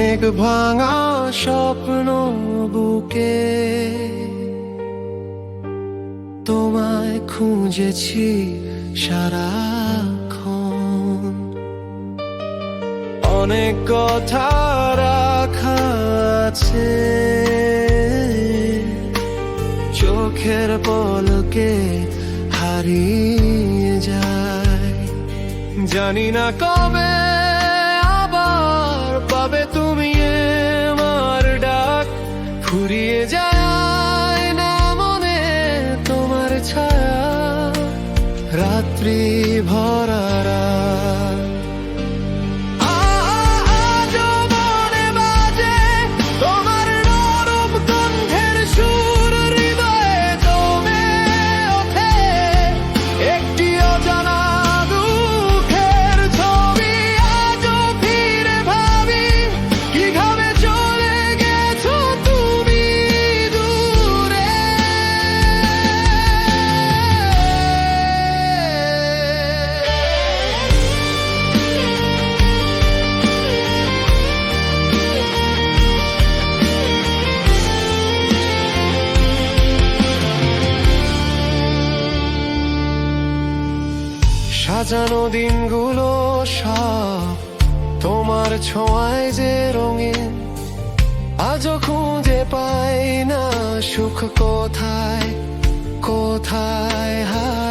অনেক ভাঙা স্বপ্ন বুকে তোমায় খুঁজেছি সারাক্ষণ। অনেক কথা রাখা আছে চোখের পলকে হারিয়ে যায়। জানি না কবে আবার পাবে তুমি আমার ডাক, ফুরিয়ে যায় না মনে তোমার ছায়া। রাত্রি ভরা রাত আজও মনে বাজে তোমার নরম কণ্ঠের সুর, হৃদয়ে জমে ওঠে একটি অজানা দুঃখের ছবি। আজও ফিরে ভাবি কিভাবে চলে গেছো তুমি দূরে। সাজানো দিনগুলো সব তোমার ছোঁয়ায় যে রঙিন, আজও খুঁজে পাই না সুখ কোথায় কোথায় হারিয়ে